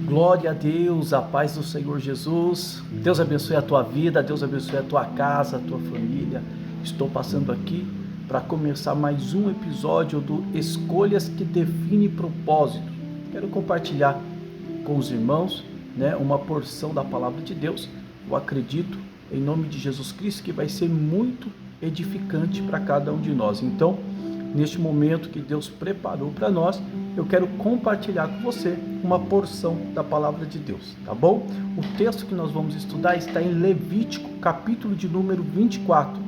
Glória a Deus, a paz do Senhor Jesus. Deus abençoe a tua vida, Deus abençoe a tua casa, a tua família. Estou passando aqui para começar mais um episódio do Escolhas que Definem Propósito. Quero compartilhar com os irmãos, uma porção da palavra de Deus. Eu acredito, em nome de Jesus Cristo, que vai ser muito edificante para cada um de nós. Então, neste momento que Deus preparou para nós, eu quero compartilhar com você uma porção da palavra de Deus, tá bom? O texto que nós vamos estudar está em Levítico, capítulo de número 24,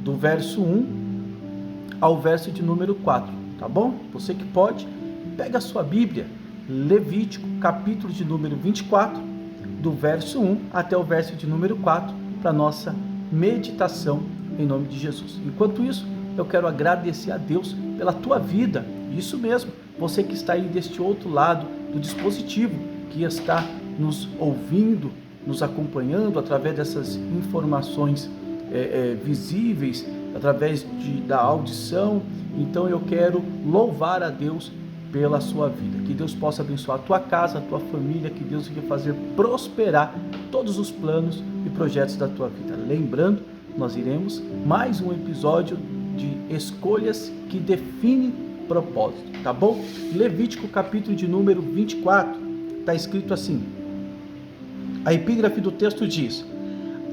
do verso 1 ao verso de número 4, tá bom? Você que pode, pega a sua Bíblia, Levítico, capítulo de número 24, do verso 1 até o verso de número 4, para nossa meditação em nome de Jesus. Enquanto isso, eu quero agradecer a Deus pela tua vida, isso mesmo, você que está aí deste outro lado do dispositivo, que está nos ouvindo, nos acompanhando através dessas informações visíveis, através da audição. Então eu quero louvar a Deus pela sua vida, que Deus possa abençoar a tua casa, a tua família, que Deus venha fazer prosperar todos os planos e projetos da tua vida. Lembrando, nós iremos mais um episódio de escolhas que definem propósito, tá bom? Levítico capítulo de número 24, está escrito assim, a epígrafe do texto diz: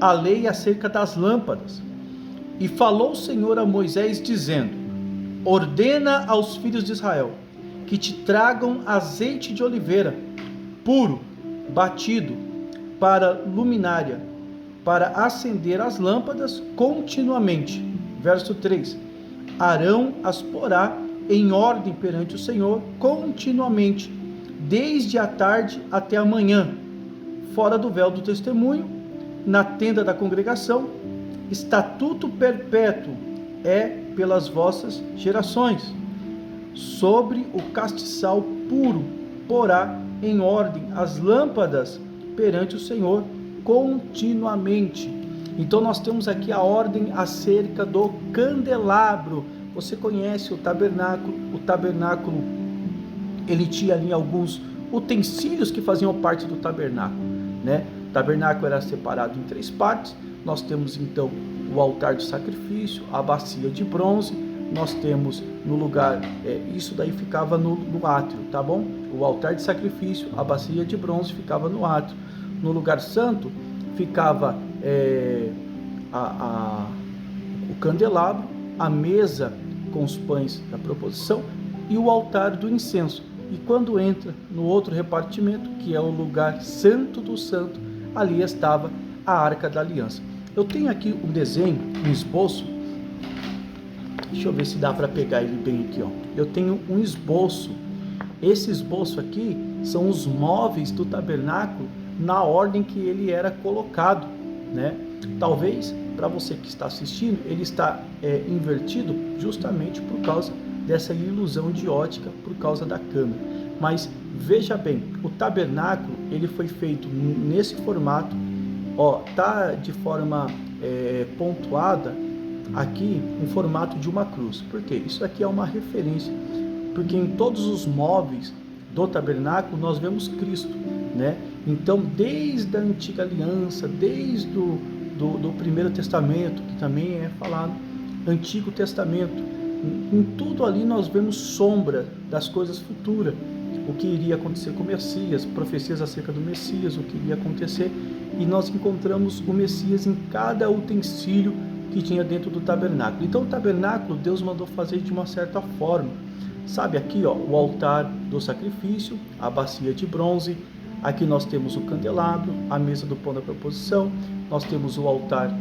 a lei acerca das lâmpadas. E falou o Senhor a Moisés dizendo: ordena aos filhos de Israel que te tragam azeite de oliveira puro, batido, para luminária, para acender as lâmpadas continuamente. Verso 3, Arão as porá em ordem perante o Senhor continuamente, desde a tarde até a manhã, fora do véu do testemunho, na tenda da congregação. Estatuto perpétuo é pelas vossas gerações. Sobre o castiçal puro porá em ordem as lâmpadas perante o Senhor continuamente. Então nós temos aqui a ordem acerca do candelabro. Você conhece o tabernáculo? O tabernáculo, ele tinha ali alguns utensílios que faziam parte do tabernáculo, O tabernáculo era separado em 3 partes. Nós temos então o altar de sacrifício, a bacia de bronze. Nós temos no lugar, isso daí ficava no átrio, tá bom? O altar de sacrifício, a bacia de bronze ficava no átrio. No lugar santo ficava o candelabro, a mesa com os pães da proposição e o altar do incenso. E quando entra no outro repartimento, que é o lugar santo do santo, ali estava a Arca da Aliança. Eu tenho aqui um desenho, um esboço. Deixa eu ver se dá para pegar ele bem aqui, ó. Eu tenho um esboço. Esse esboço aqui são os móveis do tabernáculo na ordem que ele era colocado, Talvez para você que está assistindo, ele está invertido justamente por causa dessa ilusão de ótica, por causa da câmera. Mas veja bem, o tabernáculo ele foi feito nesse formato, tá de forma pontuada aqui em formato de uma cruz. Por quê? Isso aqui é uma referência, porque em todos os móveis do tabernáculo nós vemos Cristo, Então, desde a antiga aliança, desde do Primeiro Testamento, que também é falado Antigo Testamento, em tudo ali nós vemos sombra das coisas futuras, o que iria acontecer com o Messias, profecias acerca do Messias, o que iria acontecer, e nós encontramos o Messias em cada utensílio que tinha dentro do tabernáculo. Então o tabernáculo Deus mandou fazer de uma certa forma, sabe, aqui o altar do sacrifício, a bacia de bronze, aqui nós temos o candelabro, a mesa do pão da proposição, nós temos o altar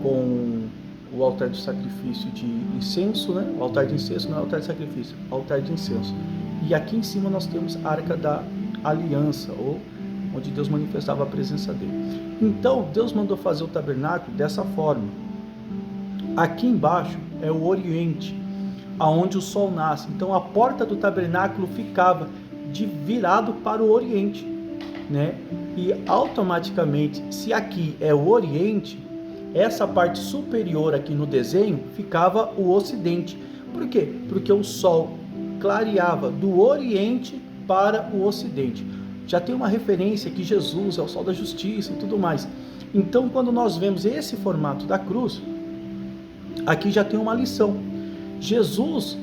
com o altar de sacrifício de incenso, O altar de incenso não é altar de sacrifício, é altar de incenso. E aqui em cima nós temos a Arca da Aliança, onde Deus manifestava a presença dele. Então Deus mandou fazer o tabernáculo dessa forma. Aqui embaixo é o Oriente, aonde o sol nasce. Então a porta do tabernáculo ficava virado para o Oriente, E automaticamente, se aqui é o Oriente, essa parte superior aqui no desenho ficava o Ocidente. Por quê? Porque o sol clareava do Oriente para o ocidente. Já tem uma referência que Jesus é o sol da justiça e tudo mais. Então, quando nós vemos esse formato da cruz, aqui já tem uma lição. Jesus,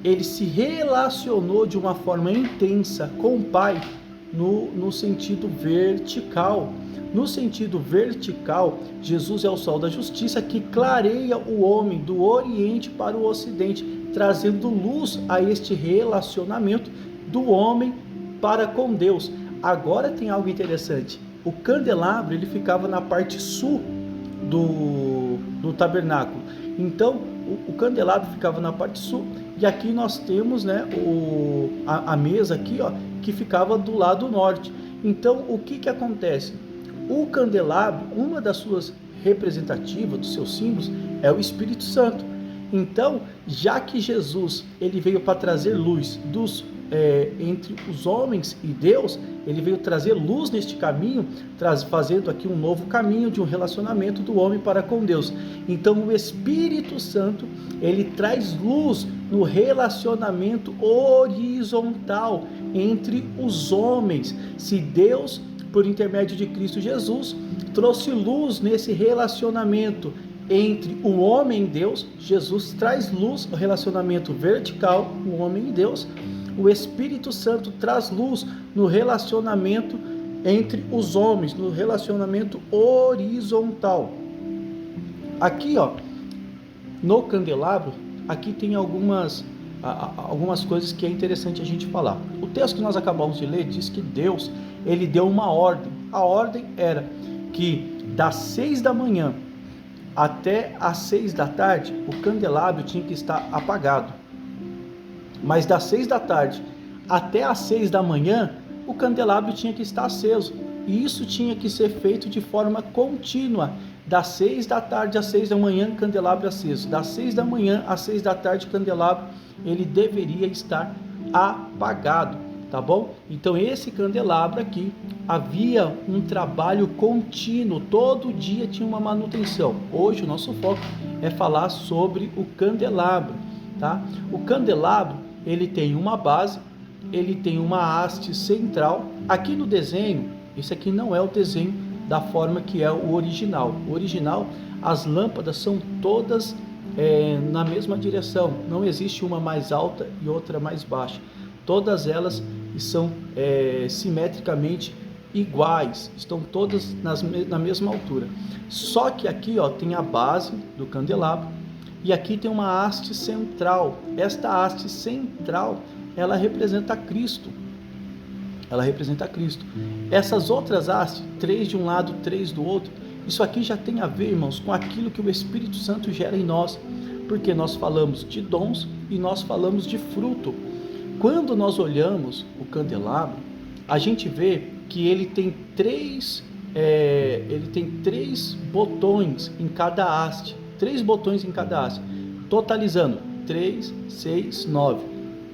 ele se relacionou de uma forma intensa com o Pai no sentido vertical. No sentido vertical, Jesus é o sol da justiça que clareia o homem do Oriente para o Ocidente, trazendo luz a este relacionamento do homem para com Deus. Agora tem algo interessante. O candelabro, ele ficava na parte sul do tabernáculo. Então, o candelabro ficava na parte sul, e aqui nós temos, né, a mesa aqui, ó, que ficava do lado norte. Então, o que acontece? O candelabro, uma das suas representativas, dos seus símbolos, é o Espírito Santo. Então, já que Jesus, ele veio para trazer luz entre os homens e Deus, ele veio trazer luz neste caminho, fazendo aqui um novo caminho de um relacionamento do homem para com Deus. Então o Espírito Santo, ele traz luz no relacionamento horizontal entre os homens. Se Deus, por intermédio de Cristo Jesus, trouxe luz nesse relacionamento entre o homem e Deus, Jesus traz luz no relacionamento vertical, o homem e Deus. O Espírito Santo traz luz no relacionamento entre os homens, no relacionamento horizontal. Aqui, ó, no candelabro, aqui tem algumas coisas que é interessante a gente falar. O texto que nós acabamos de ler diz que Deus, ele deu uma ordem. A ordem era que das 6 da manhã até às 6 da tarde, o candelabro tinha que estar apagado. Mas das 6 da tarde até às 6 da manhã, o candelabro tinha que estar aceso. E isso tinha que ser feito de forma contínua. Das 6 da tarde às 6 da manhã, candelabro aceso. Das 6 da manhã às 6 da tarde, candelabro, ele deveria estar apagado, tá bom? Então esse candelabro aqui, havia um trabalho contínuo, todo dia tinha uma manutenção. Hoje o nosso foco é falar sobre o candelabro, tá? O candelabro, ele tem uma base, ele tem uma haste central. Aqui no desenho, esse aqui não é o desenho da forma que é o original. O original, as lâmpadas são todas na mesma direção, não existe uma mais alta e outra mais baixa. Todas elas são simetricamente iguais, estão todas na mesma altura. Só que aqui, ó, tem a base do candelabro e aqui tem uma haste central. Esta haste central, ela representa Cristo. Ela representa Cristo. Essas outras hastes, 3 de um lado, 3 do outro, isso aqui já tem a ver, irmãos, com aquilo que o Espírito Santo gera em nós, porque nós falamos de dons e nós falamos de fruto. Quando nós olhamos o candelabro, a gente vê que ele tem três botões em cada haste, 3 botões em cada haste, totalizando 3, 6, 9.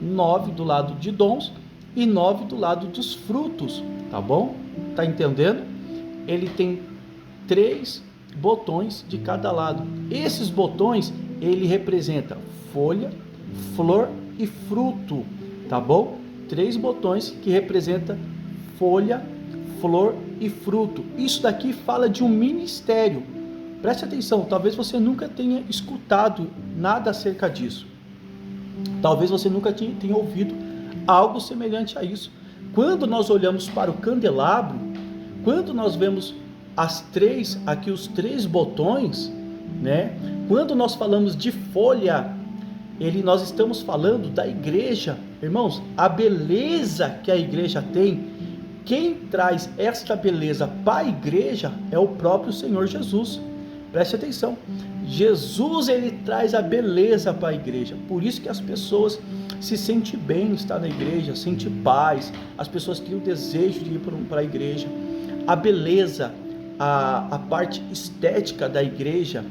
9 do lado de dons e 9 do lado dos frutos, tá bom? Tá entendendo? Ele tem 3 botões de cada lado. Esses botões, ele representa folha, flor e fruto, tá bom? 3 botões que representa folha, flor e fruto. Isso daqui fala de um ministério. Preste atenção, talvez você nunca tenha escutado nada acerca disso. Talvez você nunca tenha ouvido algo semelhante a isso. Quando nós olhamos para o candelabro, quando nós vemos os 3 botões, né? Quando nós falamos de folha, nós estamos falando da igreja. Irmãos, a beleza que a igreja tem, quem traz esta beleza para a igreja é o próprio Senhor Jesus. Preste atenção. Jesus, ele traz a beleza para a igreja. Por isso que as pessoas se sentem bem em estar na igreja, sentem paz. As pessoas têm o desejo de ir para a igreja. A beleza, a parte estética da igreja,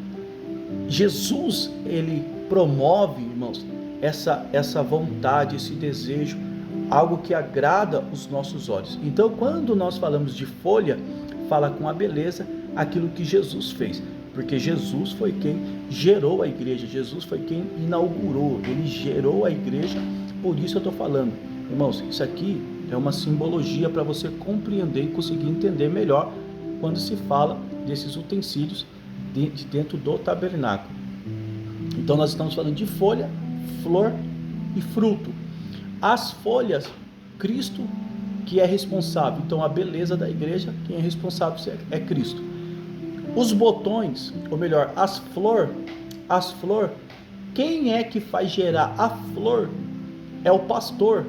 Jesus, ele promove, irmãos, essa vontade, esse desejo, algo que agrada os nossos olhos. Então, quando nós falamos de folha, fala com a beleza aquilo que Jesus fez. Porque Jesus foi quem gerou a igreja, Jesus foi quem inaugurou, ele gerou a igreja. Por isso eu estou falando, irmãos, isso aqui É uma simbologia para você compreender e conseguir entender melhor quando se fala desses utensílios de dentro do tabernáculo. Então nós estamos falando de folha, flor e fruto. As folhas, Cristo que é responsável. Então a beleza da igreja, quem é responsável é Cristo. Os botões, ou melhor, as flor, quem é que faz gerar a flor? É o pastor.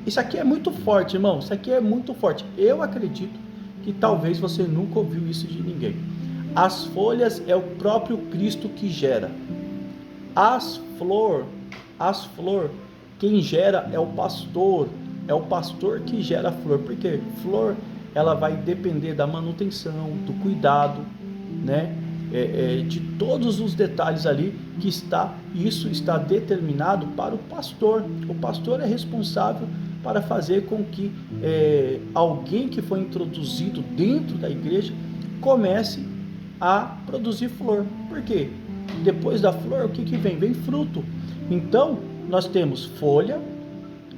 Isso aqui é muito forte, irmão. Isso aqui é muito forte. Eu acredito que talvez você nunca ouviu isso de ninguém. As folhas é o próprio Cristo que gera. As flor, quem gera é o pastor. É o pastor que gera a flor. Porque flor, ela vai depender da manutenção, do cuidado, né? De todos os detalhes ali que isso está determinado para o pastor. O pastor é responsável para fazer com que alguém que foi introduzido dentro da igreja comece a produzir flor. Por quê? Depois da flor, o que vem? Vem fruto. Então, nós temos folha,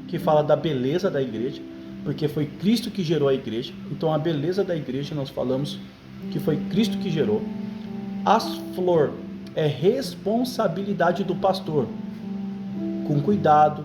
que fala da beleza da igreja, porque foi Cristo que gerou a igreja. Então, a beleza da igreja, nós falamos que foi Cristo que gerou. As flor é responsabilidade do pastor, com cuidado,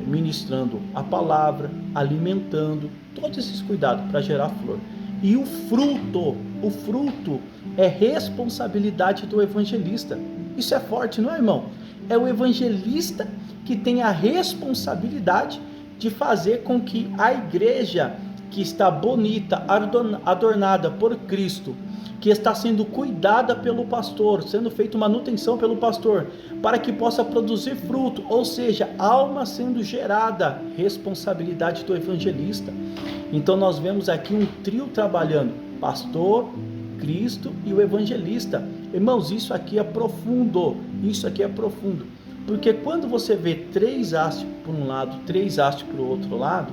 ministrando a palavra, alimentando, todos esses cuidados para gerar flor. E o fruto é responsabilidade do evangelista. Isso é forte, não é, irmão? É o evangelista que tem a responsabilidade de fazer com que a igreja que está bonita, adornada por Cristo, que está sendo cuidada pelo pastor, sendo feita manutenção pelo pastor, para que possa produzir fruto, ou seja, alma sendo gerada, responsabilidade do evangelista. Então nós vemos aqui um trio trabalhando, pastor, Cristo e o evangelista. Irmãos, isso aqui é profundo, porque quando você vê 3 hastes por um lado, 3 hastes para o outro lado,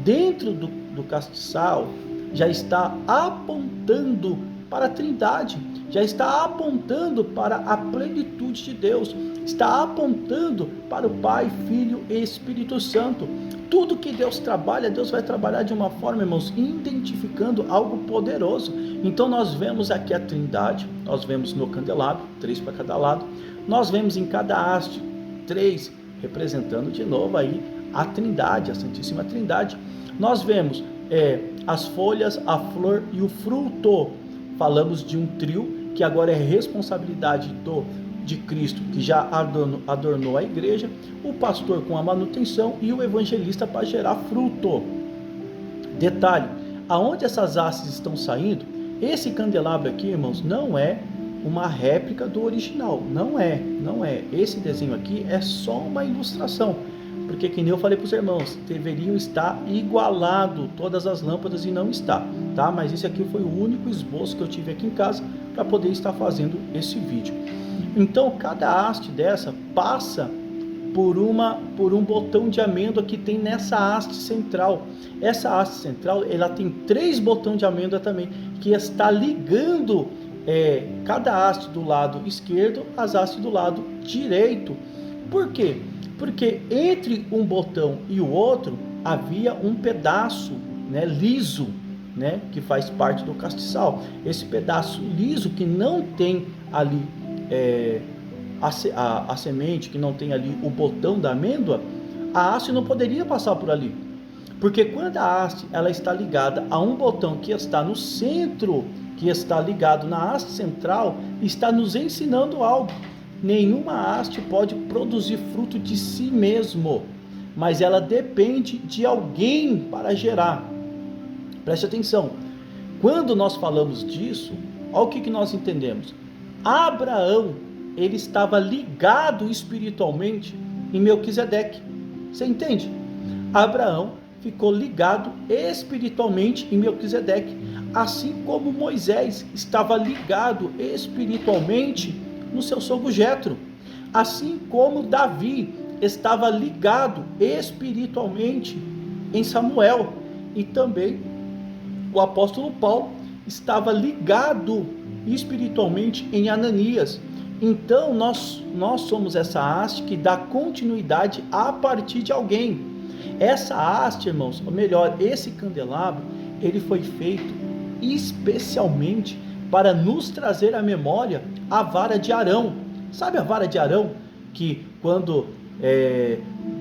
dentro do castiçal já está apontando para a Trindade, já está apontando para a plenitude de Deus, está apontando para o Pai, Filho e Espírito Santo. Tudo que Deus trabalha, Deus vai trabalhar de uma forma, irmãos, identificando algo poderoso. Então nós vemos aqui a Trindade, nós vemos no candelabro, 3 para cada lado, nós vemos em cada haste 3, representando de novo aí a Trindade, a Santíssima Trindade. Nós vemos as folhas, a flor e o fruto. Falamos de um trio que agora é responsabilidade de Cristo, que já adornou a igreja, o pastor com a manutenção e o evangelista para gerar fruto. Detalhe, aonde essas hastes estão saindo, esse candelabro aqui, irmãos, não é uma réplica do original, não é. Esse desenho aqui é só uma ilustração, porque que nem eu falei para os irmãos, deveriam estar igualado todas as lâmpadas e não está, tá? Mas esse aqui foi o único esboço que eu tive aqui em casa para poder estar fazendo esse vídeo. Então cada haste dessa passa por um botão de amêndoa que tem nessa haste central. Essa haste central, ela tem 3 botões de amêndoa também, que está ligando cada haste do lado esquerdo às hastes do lado direito. Por quê? Porque entre um botão e o outro havia um pedaço, né, liso, né, que faz parte do castiçal. Esse pedaço liso que não tem ali a semente, que não tem ali o botão da amêndoa, a haste não poderia passar por ali. Porque quando a haste ela está ligada a um botão que está no centro, que está ligado na haste central, está nos ensinando algo. Nenhuma haste pode produzir fruto de si mesmo, mas ela depende de alguém para gerar. Preste atenção. Quando nós falamos disso, olha o que nós entendemos. Abraão, ele estava ligado espiritualmente em Melquisedeque. Você entende? Abraão ficou ligado espiritualmente em Melquisedeque, assim como Moisés estava ligado espiritualmente no seu sogro Jetro, assim como Davi estava ligado espiritualmente em Samuel, e também o apóstolo Paulo estava ligado espiritualmente em Ananias. Então nós somos essa haste que dá continuidade a partir de alguém. Essa haste, irmãos, ou melhor, esse candelabro, ele foi feito especialmente para nos trazer à memória a vara de Arão. Sabe a vara de Arão? Que quando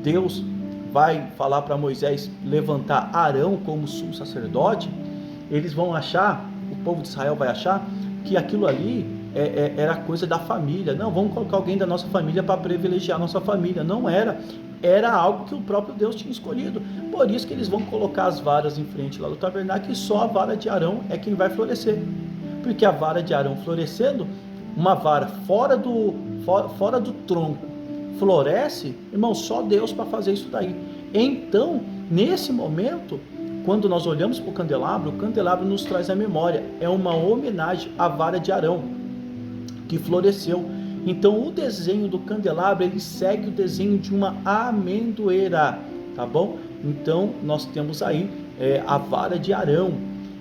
Deus vai falar para Moisés levantar Arão como sumo sacerdote, eles vão achar, o povo de Israel vai achar, que aquilo ali era coisa da família. Não, vamos colocar alguém da nossa família para privilegiar a nossa família. Não era algo que o próprio Deus tinha escolhido. Por isso que eles vão colocar as varas em frente lá do tabernáculo, e só a vara de Arão é quem vai florescer. Porque a vara de Arão florescendo, uma vara fora do tronco floresce, irmão, só Deus para fazer isso daí. Então, nesse momento, quando nós olhamos para o candelabro nos traz a memória, é uma homenagem à vara de Arão, que floresceu. Então, o desenho do candelabro, ele segue o desenho de uma amendoeira, tá bom? Então, nós temos aí a vara de Arão,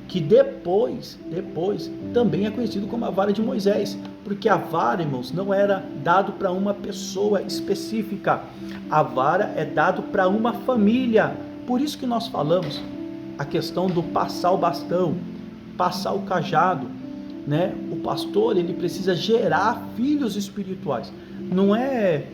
que depois também é conhecido como a vara de Moisés, porque a vara, irmãos, não era dado para uma pessoa específica, a vara é dado para uma família. Por isso que nós falamos a questão do passar o bastão, passar o cajado, né? O pastor, ele precisa gerar filhos espirituais. Não é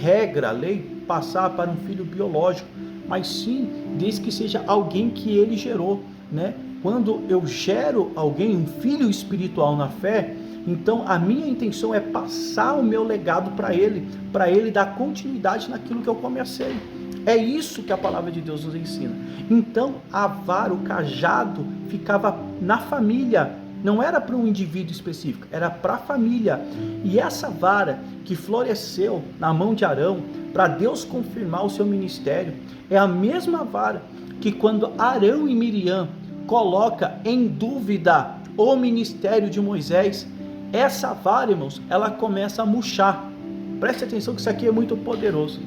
regra, lei, passar para um filho biológico, mas sim, desde que seja alguém que ele gerou, né? Quando eu gero alguém, um filho espiritual na fé, então a minha intenção é passar o meu legado para ele dar continuidade naquilo que eu comecei. É isso que a palavra de Deus nos ensina. Então a vara, o cajado, ficava na família, não era para um indivíduo específico, era para a família. E essa vara que floresceu na mão de Arão, para Deus confirmar o seu ministério, é a mesma vara que quando Arão e Miriam coloca em dúvida o ministério de Moisés, essa vara, irmãos, ela começa a murchar. Preste atenção que isso aqui é muito poderoso.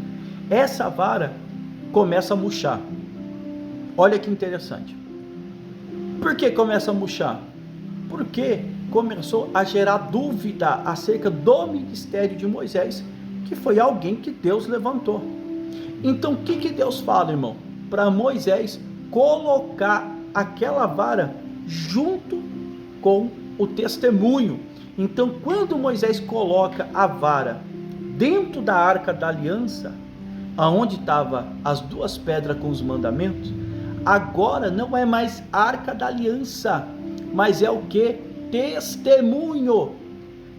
Essa vara começa a murchar. Olha que interessante. Por que começa a murchar? Porque começou a gerar dúvida acerca do ministério de Moisés, que foi alguém que Deus levantou. Então o que Deus fala, irmão? Para Moisés colocar aquela vara junto com o testemunho. Então, quando Moisés coloca a vara dentro da arca da aliança, aonde estavam as duas pedras com os mandamentos, agora não é mais arca da aliança, mas é o que? Testemunho.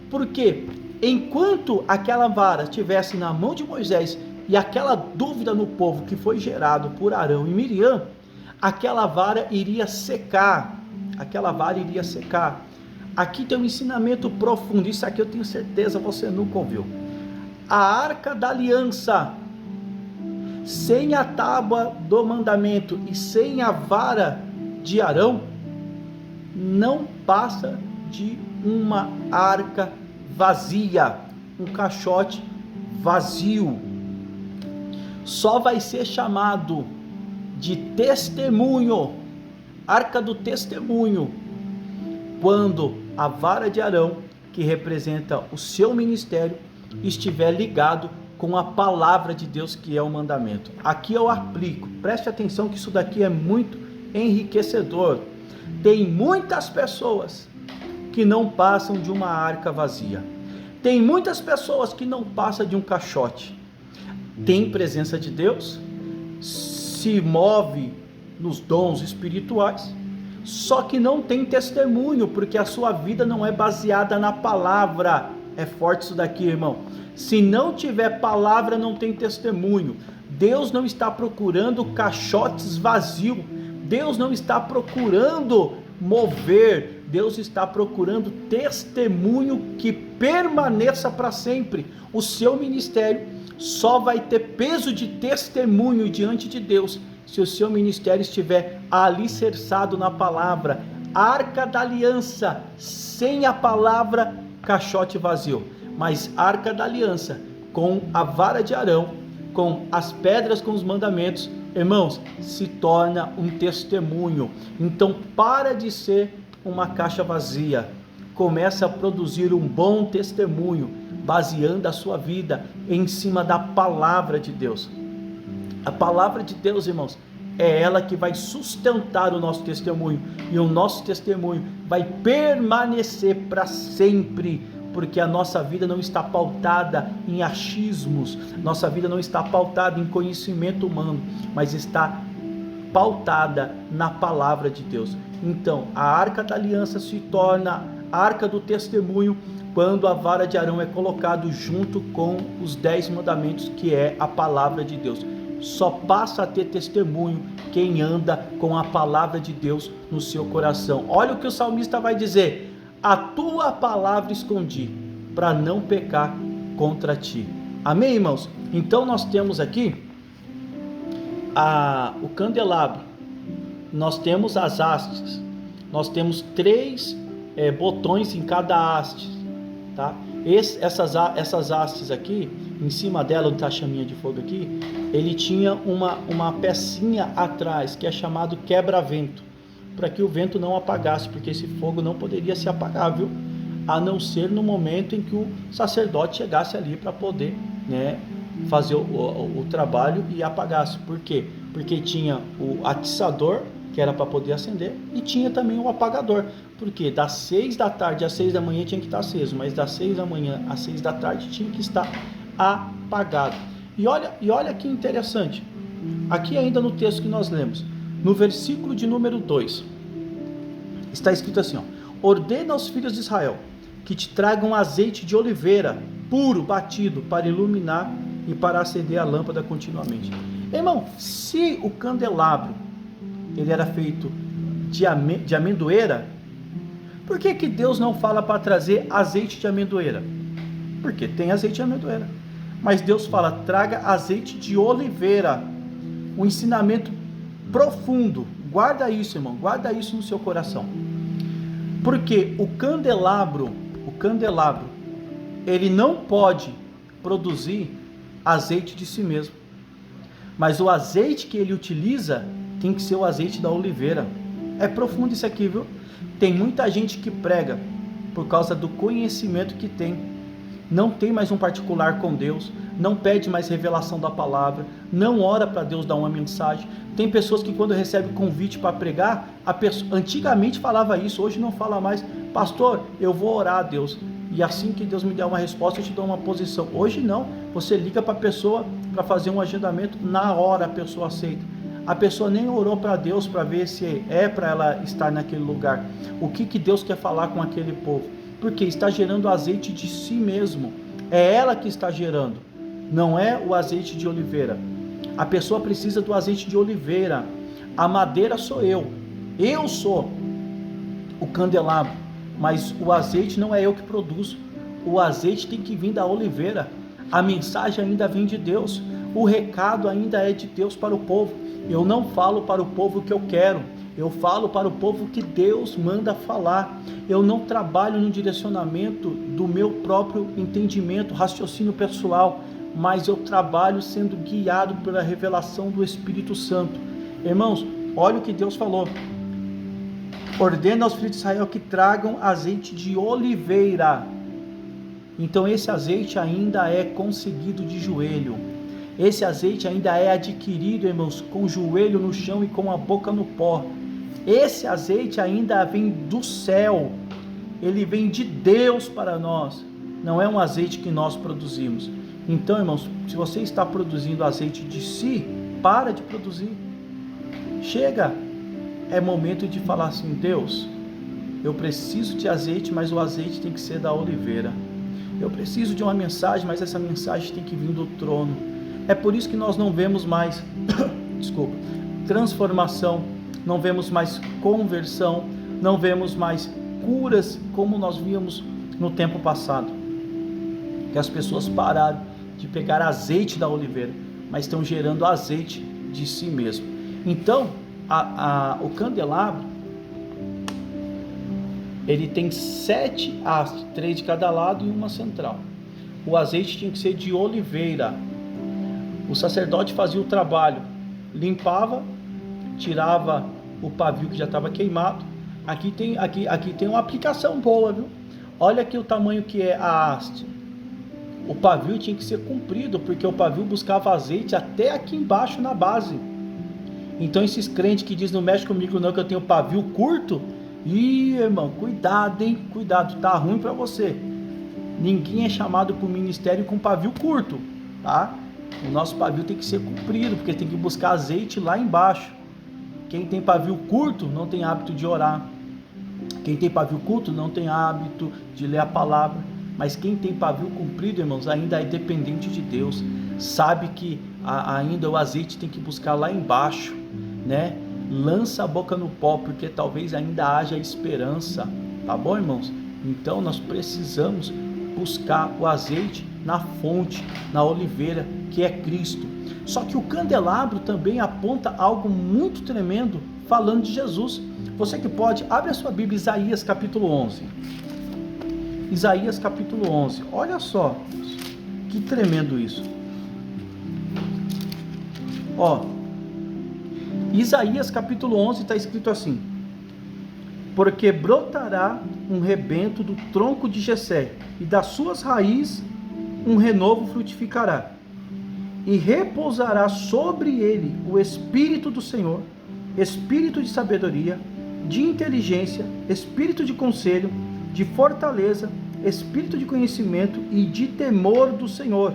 Porque enquanto aquela vara estivesse na mão de Moisés e aquela dúvida no povo que foi gerado por Arão e Miriam, aquela vara iria secar. Aqui tem um ensinamento profundo, isso aqui eu tenho certeza você nunca ouviu. A arca da aliança, sem a tábua do mandamento e sem a vara de Arão, não passa de uma arca vazia, um caixote vazio. Só vai ser chamado de testemunho, arca do testemunho, quando a vara de Arão, que representa o seu ministério, estiver ligado com a palavra de Deus, que é o mandamento. Aqui eu aplico, preste atenção que isso daqui é muito enriquecedor. Tem muitas pessoas que não passam de uma arca vazia, tem muitas pessoas que não passam de um caixote. Tem presença de Deus, se move nos dons espirituais, só que não tem testemunho, porque a sua vida não é baseada na palavra. É forte isso daqui, irmão. Se não tiver palavra, não tem testemunho. Deus não está procurando caixotes vazios, Deus não está procurando mover, Deus está procurando testemunho que permaneça para sempre. O seu ministério só vai ter peso de testemunho diante de Deus se o seu ministério estiver alicerçado na palavra. Arca da aliança, sem a palavra, caixote vazio. Mas arca da aliança, com a vara de Arão, com as pedras, com os mandamentos, irmãos, se torna um testemunho. Então para de ser uma caixa vazia, começa a produzir um bom testemunho, baseando a sua vida em cima da palavra de Deus. A palavra de Deus, irmãos, é ela que vai sustentar o nosso testemunho, e o nosso testemunho vai permanecer para sempre, porque a nossa vida não está pautada em achismos, nossa vida não está pautada em conhecimento humano, mas está pautada na palavra de Deus. Então, a arca da aliança se torna a arca do testemunho quando a vara de Arão é colocado junto com os 10 mandamentos, que é a palavra de Deus. Só passa a ter testemunho quem anda com a palavra de Deus no seu coração. Olha o que o salmista vai dizer: a tua palavra escondi, para não pecar contra ti. Amém, irmãos? Então nós temos aqui o candelabro, nós temos as hastes, nós temos 3 botões em cada haste, tá? Essas hastes aqui, em cima dela, onde está a chaminha de fogo aqui, ele tinha uma pecinha atrás, que é chamado quebra-vento, para que o vento não apagasse, porque esse fogo não poderia ser apagável, a não ser no momento em que o sacerdote chegasse ali para poder, fazer o trabalho e apagasse. Por quê? Porque tinha o atiçador, que era para poder acender, e tinha também o apagador, porque das 6 da tarde às 6 da manhã tinha que estar aceso, mas das 6 da manhã às 6 da tarde tinha que estar apagado. E olha que interessante, aqui ainda no texto que nós lemos, no versículo de número 2, está escrito assim, ordena aos filhos de Israel que te tragam azeite de oliveira puro, batido, para iluminar e para acender a lâmpada continuamente. Irmão, se o candelabro ele era feito de amendoeira, por que Deus não fala para trazer azeite de amendoeira? Porque tem azeite de amendoeira. Mas Deus fala, traga azeite de oliveira. Um ensinamento profundo. Guarda isso, irmão. Guarda isso no seu coração. Porque o candelabro, ele não pode produzir azeite de si mesmo. Mas o azeite que ele utiliza tem que ser o azeite da oliveira. É profundo isso aqui, viu? Tem muita gente que prega por causa do conhecimento que tem. Não tem mais um particular com Deus, não pede mais revelação da palavra, não ora para Deus dar uma mensagem. Tem pessoas que quando recebe convite para pregar, antigamente falava isso, hoje não fala mais. Pastor, eu vou orar a Deus, e assim que Deus me der uma resposta, eu te dou uma posição. Hoje não, você liga para a pessoa para fazer um agendamento, na hora a pessoa aceita. A pessoa nem orou para Deus para ver se é para ela estar naquele lugar. O que Deus quer falar com aquele povo? Porque está gerando azeite de si mesmo. É ela que está gerando, não é o azeite de oliveira. A pessoa precisa do azeite de oliveira. A madeira sou eu sou o candelabro, mas o azeite não é eu que produzo. O azeite tem que vir da oliveira. A mensagem ainda vem de Deus, o recado ainda é de Deus para o povo. Eu não falo para o povo o que eu quero, eu falo para o povo que Deus manda falar. Eu não trabalho no direcionamento do meu próprio entendimento, raciocínio pessoal, mas eu trabalho sendo guiado pela revelação do Espírito Santo. Irmãos, olha o que Deus falou. Ordena aos filhos de Israel que tragam azeite de oliveira. Então esse azeite ainda é conseguido de joelho. Esse azeite ainda é adquirido, irmãos, com o joelho no chão e com a boca no pó. Esse azeite ainda vem do céu, ele vem de Deus para nós, não é um azeite que nós produzimos. Então, irmãos, se você está produzindo azeite de si, para de produzir. Chega, é momento de falar assim: Deus, eu preciso de azeite, mas o azeite tem que ser da oliveira. Eu preciso de uma mensagem, mas essa mensagem tem que vir do trono. É por isso que nós não vemos mais, transformação, não vemos mais conversão, não vemos mais curas como nós víamos no tempo passado. Que as pessoas pararam de pegar azeite da oliveira, mas estão gerando azeite de si mesmo. Então, o candelabro, ele tem 7 hastes, 3 de cada lado e uma central. O azeite tinha que ser de oliveira. O sacerdote fazia o trabalho, limpava, tirava o pavio que já estava queimado. Aqui tem uma aplicação boa, viu? Olha aqui o tamanho que é a haste. o pavio tinha que ser comprido, porque o pavio buscava azeite até aqui embaixo na base. Então esses crentes que dizem, não mexe comigo não, que eu tenho pavio curto, irmão, cuidado, hein, cuidado, tá ruim para você. Ninguém é chamado para o ministério com pavio curto, tá? O nosso pavio tem que ser comprido, porque tem que buscar azeite lá embaixo. Quem tem pavio curto não tem hábito de orar. Quem tem pavio curto não tem hábito de ler a palavra. Mas quem tem pavio comprido, irmãos, ainda é dependente de Deus. Sabe que ainda o azeite tem que buscar lá embaixo, né? Lança a boca no pó, porque talvez ainda haja esperança. Tá bom, irmãos? Então nós precisamos buscar o azeite na fonte, na oliveira, que é Cristo. Só que o candelabro também aponta algo muito tremendo, falando de Jesus. Você que pode, abre a sua Bíblia, Isaías capítulo 11. Isaías capítulo 11. Olha só, que tremendo isso. Ó, Isaías capítulo 11 está escrito assim: porque brotará um rebento do tronco de Jessé, e das suas raízes um renovo frutificará, e repousará sobre ele o Espírito do Senhor, Espírito de sabedoria, de inteligência, Espírito de conselho, de fortaleza, Espírito de conhecimento e de temor do Senhor.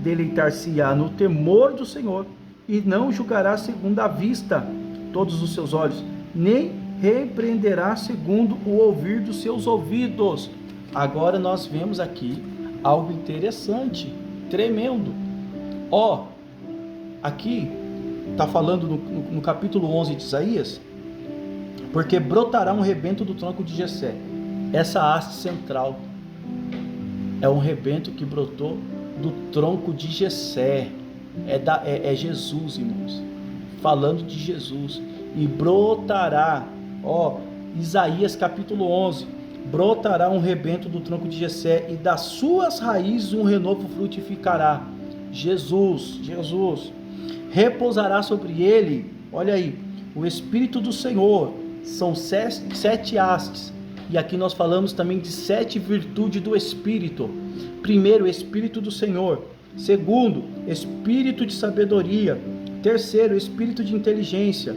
Deleitar-se-á no temor do Senhor, e não julgará segundo a vista todos os seus olhos, nem repreenderá segundo o ouvir dos seus ouvidos. Agora nós vemos aqui algo interessante, tremendo. Ó, aqui está falando no capítulo 11 de Isaías, porque brotará um rebento do tronco de Jessé. Essa haste central é um rebento que brotou do tronco de Jessé. É Jesus, irmãos, falando de Jesus. E brotará, ó, Isaías capítulo 11, brotará um rebento do tronco de Jessé, e das suas raízes um renovo frutificará. Jesus, repousará sobre ele, olha aí, o Espírito do Senhor. São 7 hastes, e aqui nós falamos também de 7 virtudes do Espírito. Primeiro, Espírito do Senhor. Segundo, Espírito de sabedoria. Terceiro, Espírito de inteligência,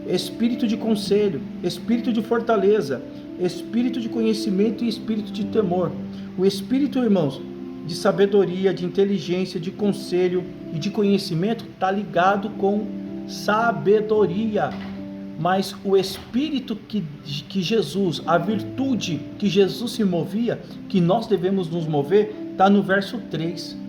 Espírito de conselho, Espírito de fortaleza, Espírito de conhecimento e Espírito de temor. O Espírito, irmãos, de sabedoria, de inteligência, de conselho e de conhecimento está ligado com sabedoria. Mas o Espírito que Jesus, a virtude que Jesus se movia, que nós devemos nos mover, está no verso 3.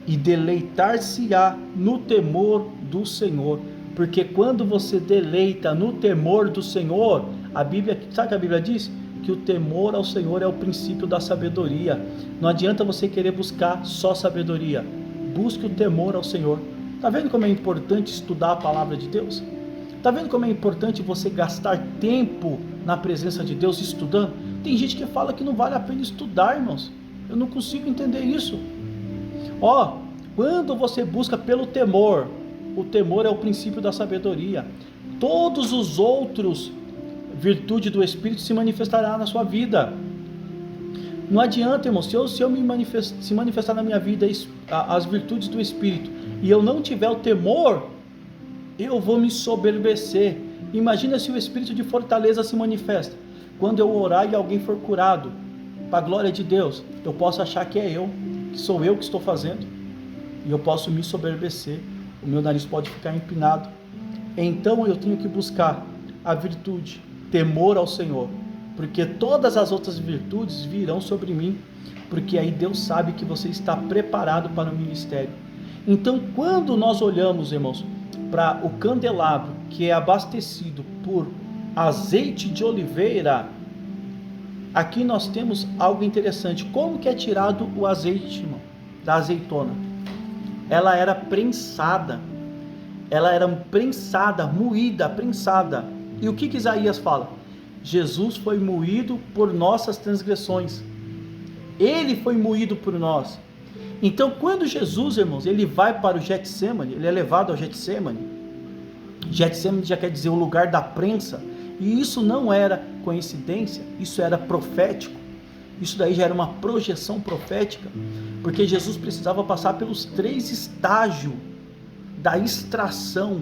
E deleitar-se-á no temor do Senhor. Porque quando você deleita no temor do Senhor, a Bíblia, sabe o que a Bíblia diz? Que o temor ao Senhor é o princípio da sabedoria. Não adianta você querer buscar só sabedoria. Busque o temor ao Senhor. Está vendo como é importante estudar a palavra de Deus? Está vendo como é importante você gastar tempo na presença de Deus estudando? Tem gente que fala que não vale a pena estudar, irmãos. Eu não consigo entender isso. Ó, quando você busca pelo temor, o temor é o princípio da sabedoria. Todos os outros virtudes do Espírito se manifestará na sua vida. Não adianta, irmão, se eu se manifestar na minha vida as virtudes do Espírito e eu não tiver o temor, eu vou me soberbecer. Imagina se o Espírito de fortaleza se manifesta. Quando eu orar e alguém for curado, para a glória de Deus, eu posso achar que é eu, que sou eu que estou fazendo, e eu posso me soberbecer, o meu nariz pode ficar empinado. Então eu tenho que buscar a virtude, temor ao Senhor, porque todas as outras virtudes virão sobre mim, porque aí Deus sabe que você está preparado para o ministério. Então quando nós olhamos, irmãos, para o candelabro que é abastecido por azeite de oliveira, aqui nós temos algo interessante. Como que é tirado o azeite, irmão, da azeitona? Ela era prensada, moída, prensada. E o que Isaías fala? Jesus foi moído por nossas transgressões, ele foi moído por nós. Então quando Jesus, irmãos, ele vai para o Getsemane, ele é levado ao Getsemane. Getsemane já quer dizer o lugar da prensa, e isso não era coincidência, isso era profético. Isso daí já era uma projeção profética, porque Jesus precisava passar pelos 3 estágios da extração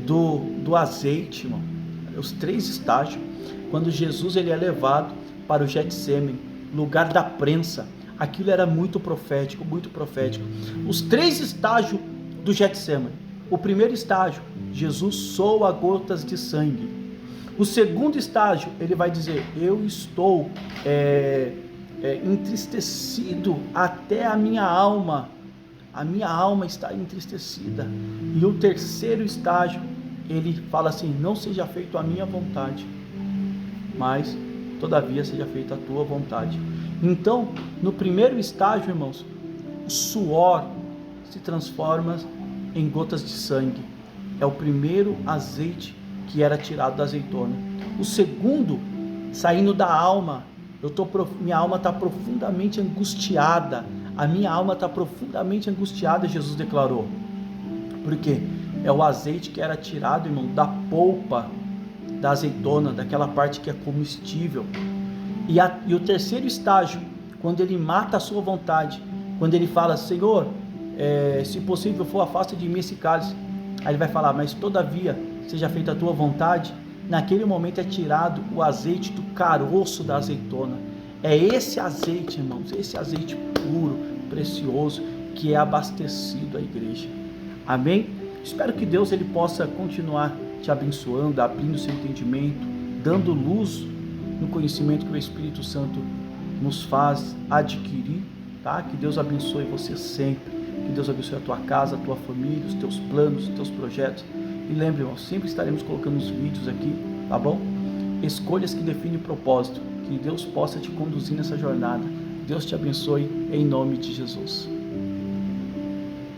do azeite, irmão. Os 3 estágios. Quando Jesus ele é levado para o Getsêmani, lugar da prensa, aquilo era muito profético, muito profético. Os 3 estágios do Getsêmani. O primeiro estágio, Jesus soa gotas de sangue. O segundo estágio, ele vai dizer: eu estou entristecido até a minha alma está entristecida. E o terceiro estágio, ele fala assim: não seja feito a minha vontade, mas todavia seja feita a tua vontade. Então, no primeiro estágio, irmãos, o suor se transforma em gotas de sangue. É o primeiro azeite que era tirado da azeitona. O segundo, saindo da alma, minha alma está profundamente angustiada. A minha alma está profundamente angustiada, Jesus declarou. Por quê? É o azeite que era tirado, irmão, da polpa da azeitona, daquela parte que é comestível. E o terceiro estágio, quando ele mata a sua vontade, quando ele fala: Senhor, se possível for, afasta de mim esse cálice. Aí ele vai falar: mas todavia seja feita a tua vontade. Naquele momento é tirado o azeite do caroço da azeitona. É esse azeite, irmãos, esse azeite puro, precioso, que é abastecido à igreja. Amém? Espero que Deus ele possa continuar te abençoando, abrindo seu entendimento, dando luz no conhecimento que o Espírito Santo nos faz adquirir, tá? Que Deus abençoe você sempre, que Deus abençoe a tua casa, a tua família, os teus planos, os teus projetos. E lembre, irmão, sempre estaremos colocando os vídeos aqui, tá bom? Escolhas que definem propósito, que Deus possa te conduzir nessa jornada. Deus te abençoe em nome de Jesus.